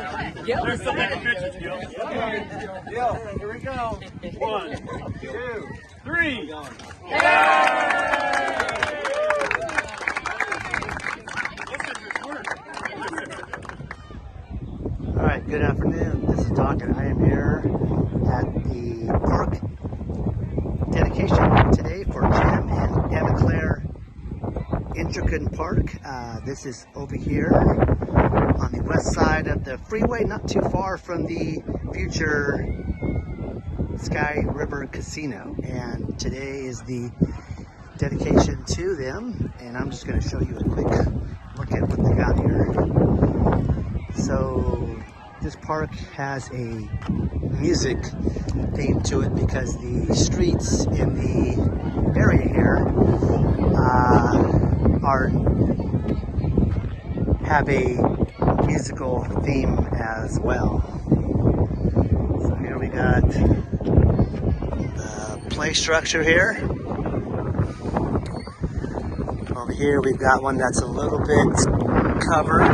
There's some big pictures, Gil. Here we go. 1, 2, 3. All right, good afternoon. This is Doc, and I am here at the park dedication today for Jim and Annaclare Entrican Park. This is over here on the west side of the freeway, not too far from the future Sky River Casino. And today is the dedication to them, and I'm just going to show you a quick look at what they got here. So this park has a music theme to it because the streets in the area here have a musical theme as well. So here we got the play structure here. Over here we've got one that's a little bit covered.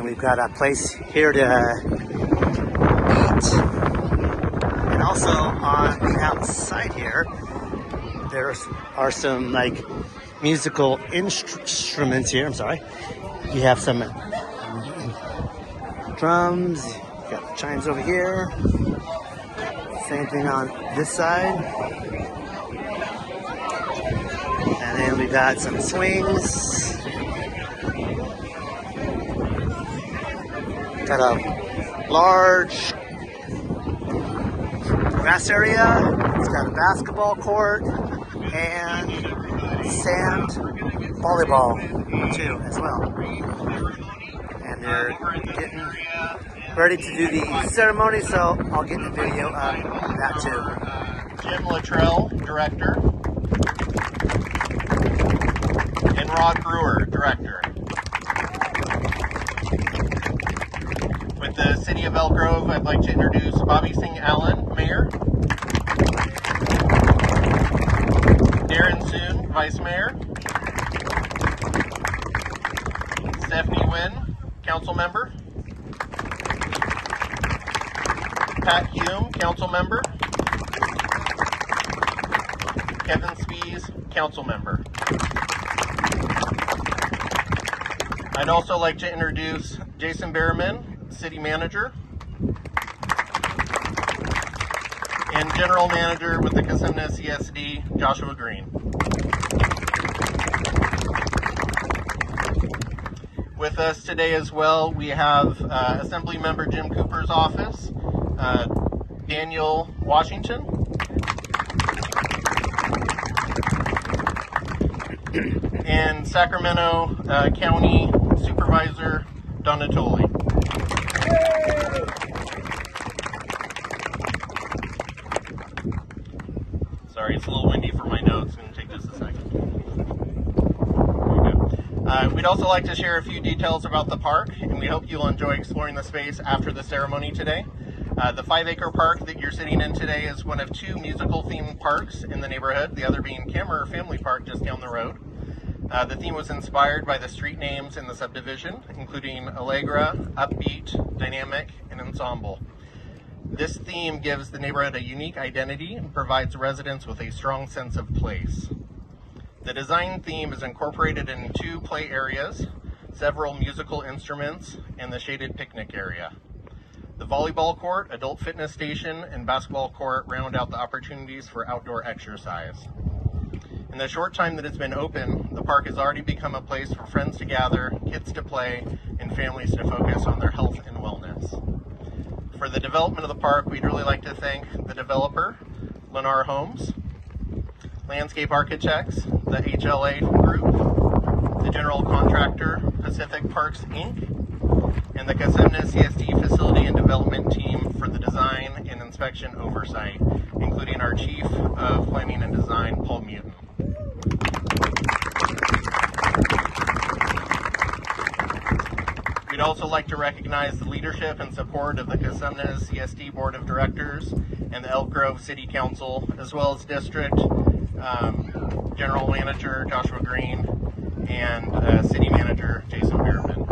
We've got a place here to eat, and also on the outside here there are some like musical instruments here. I'm sorry, you have some drums, you got chimes over here, same thing on this side, and then we've got some swings. Got a large grass area. It's got a basketball court and sand volleyball too as well. And they're getting ready to do the ceremony, so I'll get the video of that too. Jim Luttrell, Director, and Rod Brewer, Director. With the City of Elk Grove, I'd like to introduce Bobby Singh Allen, Mayor, Darren Soon, Vice Mayor, Stephanie Wynn, Council Member, Pat Hume, Council Member, Kevin Spees, Council Member. I'd also like to introduce Jason Behrman, City Manager, and General Manager with the Cosumnes CSD, Joshua Green. With us today as well, we have Assembly Member Jim Cooper's office, Daniel Washington, and Sacramento County Supervisor Donatoli. Sorry, it's a little windy for my notes. It's going to take just a second. There we go. We'd also like to share a few details about the park, and we hope you'll enjoy exploring the space after the ceremony today. The 5-acre park that you're sitting in today is one of 2 musical-themed parks in the neighborhood, the other being Kammerer Family Park just down the road. The theme was inspired by the street names in the subdivision, including Allegra, Upbeat, Dynamic, and Ensemble. This theme gives the neighborhood a unique identity and provides residents with a strong sense of place. The design theme is incorporated in 2 play areas, several musical instruments, and the shaded picnic area. The volleyball court, adult fitness station, and basketball court round out the opportunities for outdoor exercise. In the short time that it's been open, the park has already become a place for friends to gather, kids to play, and families to focus on their health and wellness. For the development of the park, we'd really like to thank the developer, Lennar Homes, Landscape Architects, the HLA Group, the general contractor, Pacific Parks, Inc., and the Cosumnes CSD Facility and Development Team for the design and inspection oversight, including our Chief of Planning and Design, Paul Mutin. We'd also like to recognize the leadership and support of the Cosumnes CSD Board of Directors and the Elk Grove City Council, as well as District General Manager Joshua Green, and City Manager Jason Merriman.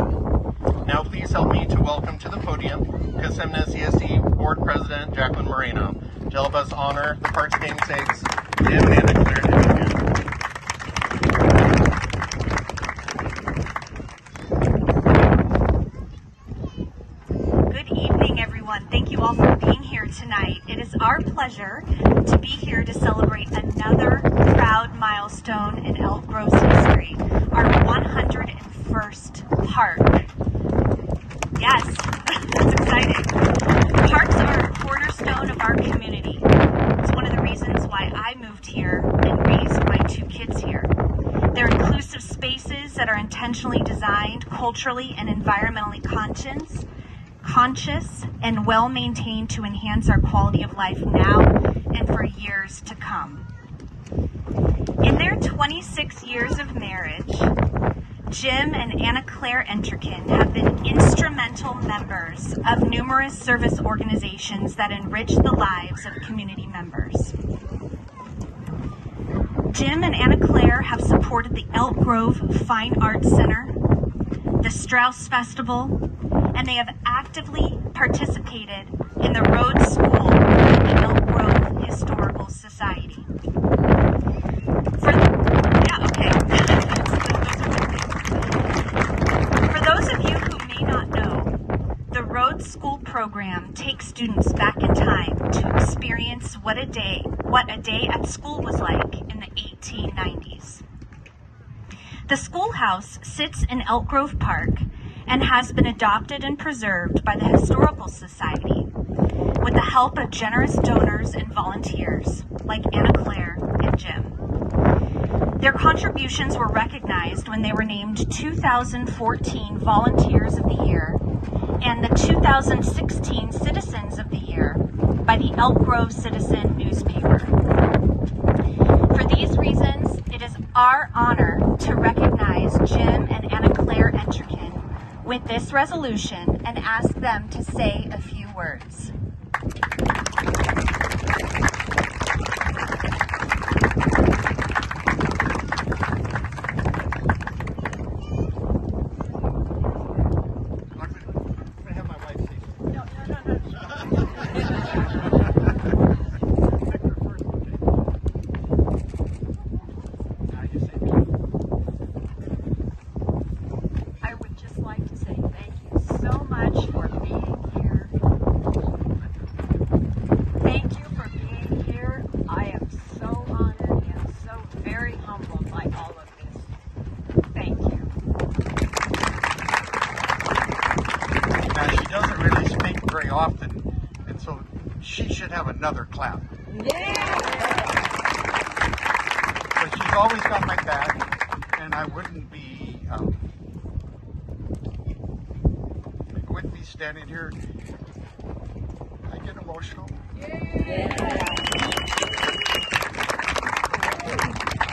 Now please help me to welcome to the podium Cosumnes CSD Board President Jacqueline Moreno to help us honor the park's namesakes, Jim and Annaclare Entrican. Thank you all for being here tonight. It is our pleasure to be here to celebrate another proud milestone in Elk Grove's history, our 101st park. Yes, that's exciting. Parks are a cornerstone of our community. It's one of the reasons why I moved here and raised my 2 kids here. They're inclusive spaces that are intentionally designed, culturally and environmentally conscious and well-maintained to enhance our quality of life now and for years to come. In their 26 years of marriage, Jim and Annaclare Entrican have been instrumental members of numerous service organizations that enrich the lives of community members. Jim and Annaclare have supported the Elk Grove Fine Arts Center, the Strauss Festival, and they have actively participated in the Rhodes School and the Elk Grove Historical Society. For those of you who may not know, the Rhodes School program takes students back in time to experience what a day at school was like in the 1890s. The schoolhouse sits in Elk Grove Park and has been adopted and preserved by the Historical Society with the help of generous donors and volunteers like Annaclare and Jim. Their contributions were recognized when they were named 2014 Volunteers of the Year and the 2016 Citizens of the Year by the Elk Grove Citizen newspaper. For these reasons, it is our honor to recognize Jim and Annaclare Entrican with this resolution and ask them to say a few words. Very often, and so she should have another clap. Yeah! But she's always got my back, and I wouldn't be standing here. I get emotional. Yeah.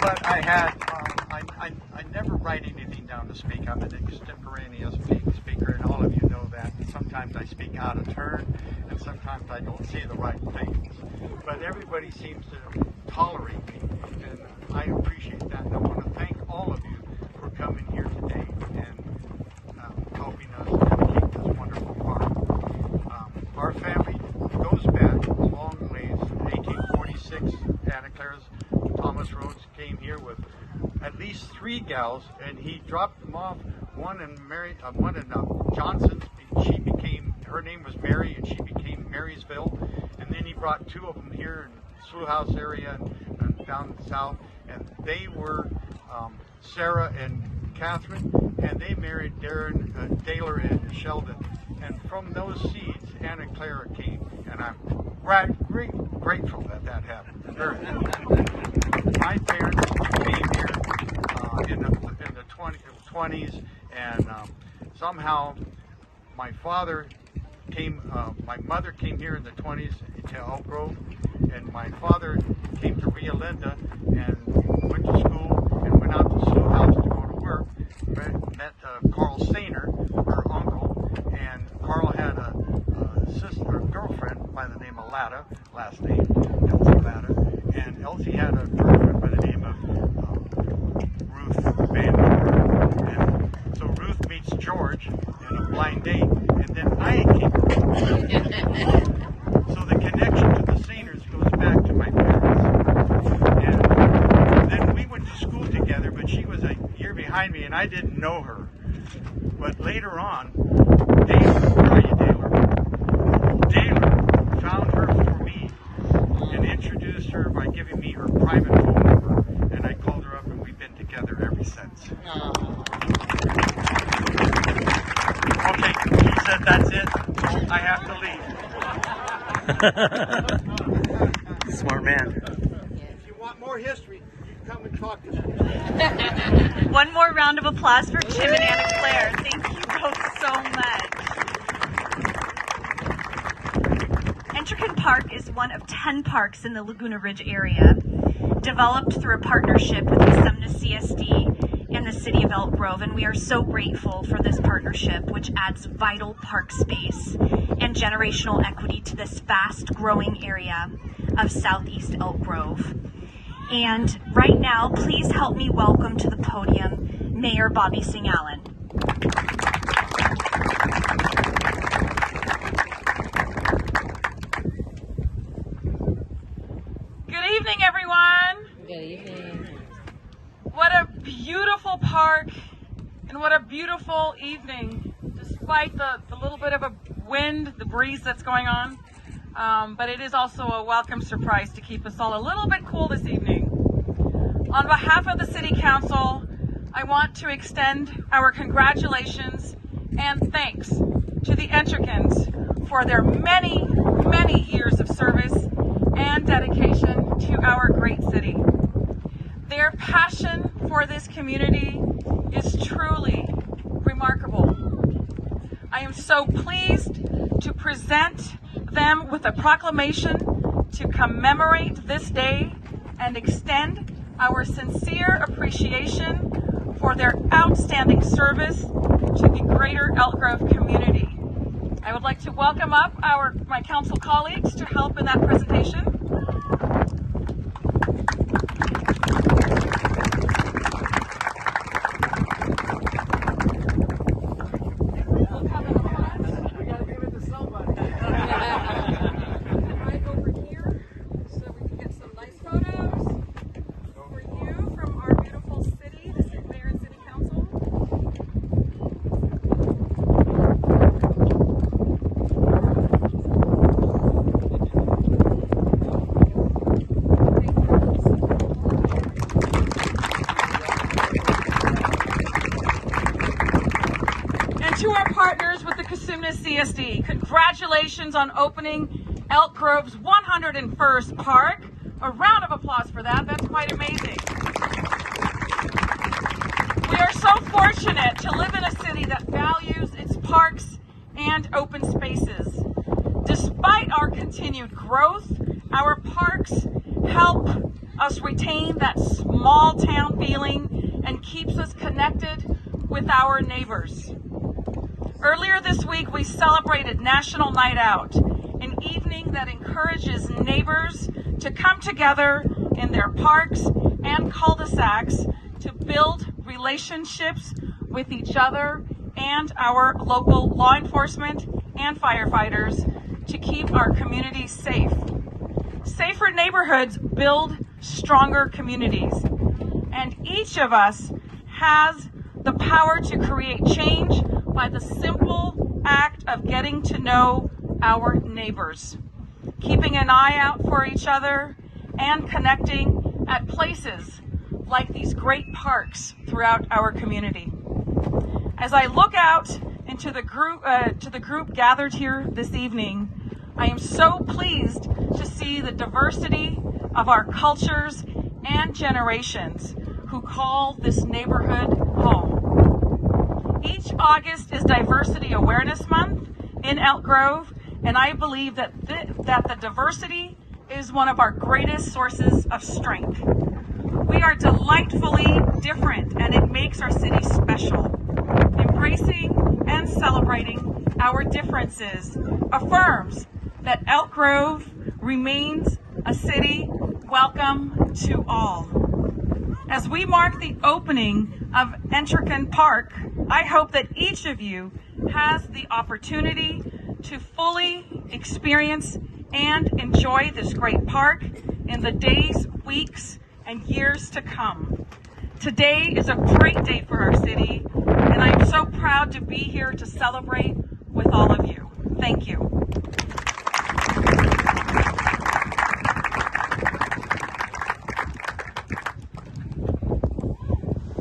But I had, I never write anything down to speak. I'm an extemporaneous speaker, and all of you know that. Sometimes I speak out of turn, and sometimes I don't say the right things. But everybody seems to tolerate me, and I appreciate that. And I want to thank all of you for coming here today and helping us navigate this wonderful park. Our family goes back a long ways. 1846, Annaclare's Thomas Rhodes came here with at least 3 gals, and he dropped them off. One in Johnson's. Her name was Mary, and she became Marysville. And then he brought 2 of them here in the Slough House area and down south. And they were Sarah and Catherine, and they married Daler and Sheldon. And from those seeds, Annaclare came, and I'm grateful that happened. My parents came here in the 20s, and somehow my mother came here in the 20s to Elk Grove, and my father came to Rio Linda and went to school and went out to Slough House to go to work. Met Carl Stainer, her uncle, and Carl had a girlfriend by the name of Latta, last name Elsie Latta, and Elsie had a girlfriend by the name of and I didn't know her. But later on, Daler found her for me and introduced her by giving me her private phone number, and I called her up, and we've been together ever since. Okay, she said that's it. I have to leave. Smart man. If you want more history, you come and talk to me. One more round of applause for Jim and Annaclare. Thank you both so much. Entrican Park is one of 10 parks in the Laguna Ridge area, developed through a partnership with Cosumnes CSD and the City of Elk Grove, and we are so grateful for this partnership, which adds vital park space and generational equity to this fast-growing area of Southeast Elk Grove. And right now, please help me welcome to the podium Mayor Bobby Singh Allen. Good evening, everyone. Good evening. What a beautiful park and what a beautiful evening, despite the little bit of a wind, the breeze that's going on. But it is also a welcome surprise to keep us all a little bit cool this evening. On behalf of the City Council, I want to extend our congratulations and thanks to the Entricans for their many, many years of service and dedication to our great city. Their passion for this community is truly remarkable. I am so pleased to present them with a proclamation to commemorate this day and extend our sincere appreciation for their outstanding service to the greater Elk Grove community. I would like to welcome up my council colleagues to help in that presentation. To our partners with the Cosumnes CSD, congratulations on opening Elk Grove's 101st park. A round of applause for that. That's quite amazing. We are so fortunate to live in a city that values its parks and open spaces. Despite our continued growth, our parks help us retain that small town feeling and keeps us connected with our neighbors. Earlier this week, we celebrated National Night Out, an evening that encourages neighbors to come together in their parks and cul-de-sacs to build relationships with each other and our local law enforcement and firefighters to keep our communities safe. Safer neighborhoods build stronger communities, and each of us has the power to create change by the simple act of getting to know our neighbors, keeping an eye out for each other, and connecting at places like these great parks throughout our community. As I look out into the group gathered here this evening, I am so pleased to see the diversity of our cultures and generations who call this neighborhood home. Each August is Diversity Awareness Month in Elk Grove, and I believe that the diversity is one of our greatest sources of strength. We are delightfully different, and it makes our city special. Embracing and celebrating our differences affirms that Elk Grove remains a city welcome to all. As we mark the opening of Entrican Park, I hope that each of you has the opportunity to fully experience and enjoy this great park in the days, weeks, and years to come. Today is a great day for our city, and I'm so proud to be here to celebrate with all of you. Thank you.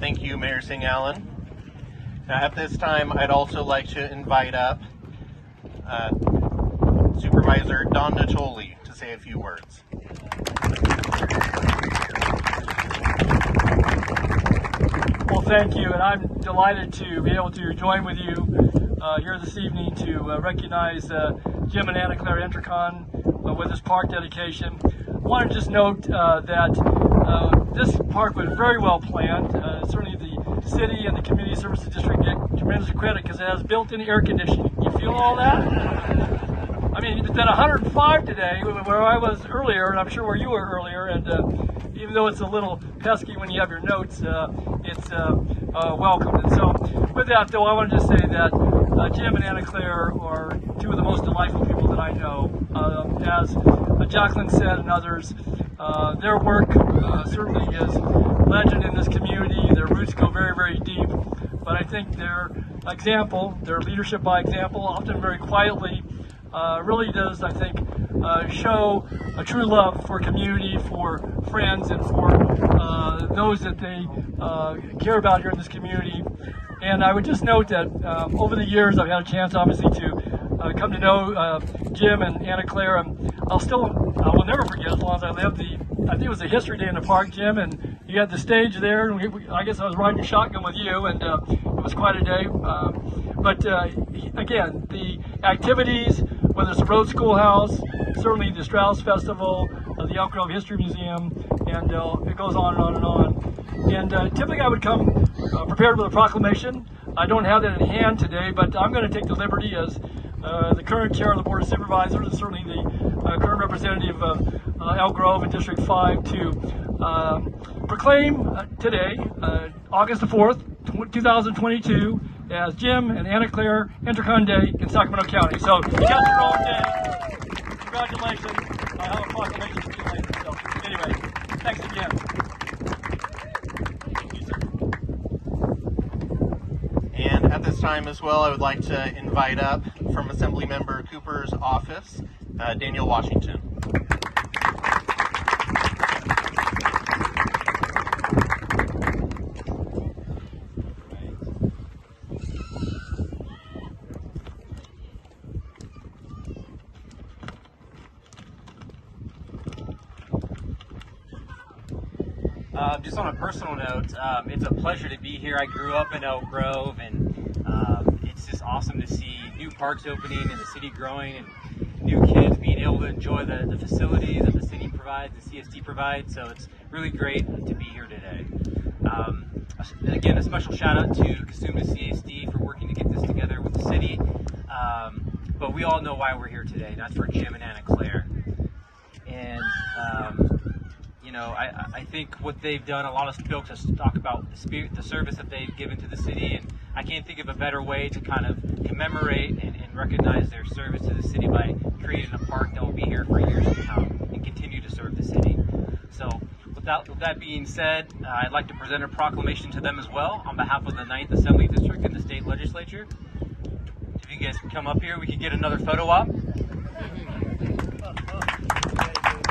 Thank you, Mayor Singh Allen. Now, at this time, I'd also like to invite up Supervisor Don Natoli to say a few words. Well, thank you, and I'm delighted to be able to join with you here this evening to recognize Jim and Annaclare Entrican with this park dedication. I want to just note that this park was very well planned. Certainly the City and the Community Services District get tremendous credit because it has built-in air conditioning. You feel all that? I mean, it's at 105 today, where I was earlier, and I'm sure where you were earlier, and even though it's a little pesky when you have your notes, it's welcome. And so with that, though, I wanted to say that Jim and Annaclare are two of the most delightful people that I know. As Jacqueline said and others, their work certainly is legend in this community. Their roots go very, very deep. But I think their example, their leadership by example, often very quietly, really does, I think, show a true love for community, for friends, and for those that they care about here in this community. And I would just note that over the years, I've had a chance, obviously, to come to know Jim and Annaclare. I will never forget, as long as I live, I think it was a history day in the park, Jim, and you had the stage there, and I guess I was riding shotgun with you, and it was quite a day. But again, the activities, whether it's the Road Schoolhouse, certainly the Strauss Festival, the Elk Grove History Museum, and it goes on and on and on. And typically I would come prepared with a proclamation. I don't have that in hand today, but I'm going to take the liberty as the current chair of the Board of Supervisors, and certainly the current representative of Elk Grove in District 5, to proclaim today, August the 4th, 2022, as Jim and Annaclare Entrican Day in Sacramento County. So you got your own day. Congratulations. I have a proclamation for you later. So anyway, thanks again. And at this time as well, I would like to invite up from Assemblymember Cooper's office, Daniel Washington. Just on a personal note, it's a pleasure to be here. I grew up in Elk Grove, and it's just awesome to see new parks opening and the city growing and new kids being able to enjoy the facilities that the city provides, the CSD provides. So it's really great to be here today. Again, a special shout out to Cosumnes CSD for working to get this together with the city. But we all know why we're here today, and that's for Jim and Annaclare. And you know, I think what they've done, a lot of folks talk about the service that they've given to the city, and I can't think of a better way to kind of commemorate and recognize their service to the city by creating a park that will be here for years to come and continue to serve the city. So with that being said, I'd like to present a proclamation to them as well on behalf of the 9th Assembly District and the state legislature. If you guys can come up here, we can get another photo op.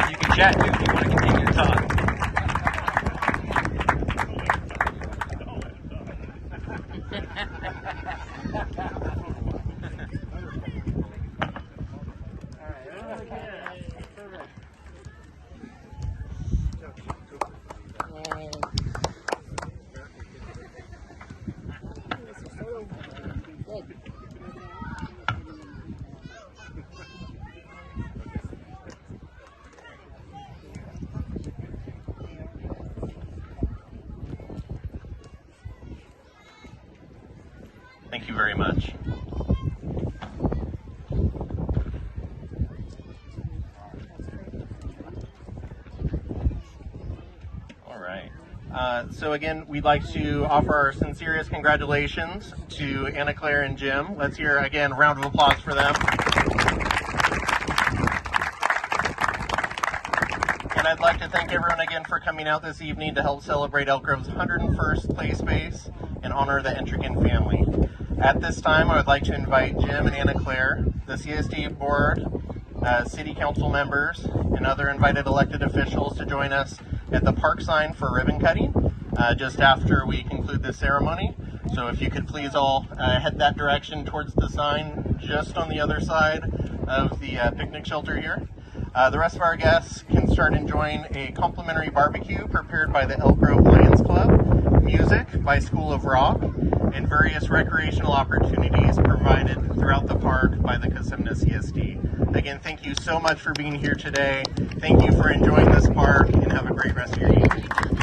You can chat too if you want to continue to talk. Thank you very much. All right. So again, we'd like to offer our sincerest congratulations to Annaclare and Jim. Let's hear, again, a round of applause for them. And I'd like to to thank everyone again for coming out this evening to help celebrate Elk Grove's 101st play space and honor the Entrican family. At this time, I would like to invite Jim and Annaclare, the CSD board, city council members, and other invited elected officials to join us at the park sign for ribbon cutting just after we conclude this ceremony. So if you could please all head that direction towards the sign just on the other side of the picnic shelter here. The rest of our guests can start enjoying a complimentary barbecue prepared by the Elk Grove Lions Club, music by School of Rock, and various recreational opportunities provided throughout the park by the Cosumnes CSD. Again, thank you so much for being here today. Thank you for enjoying this park, and have a great rest of your evening.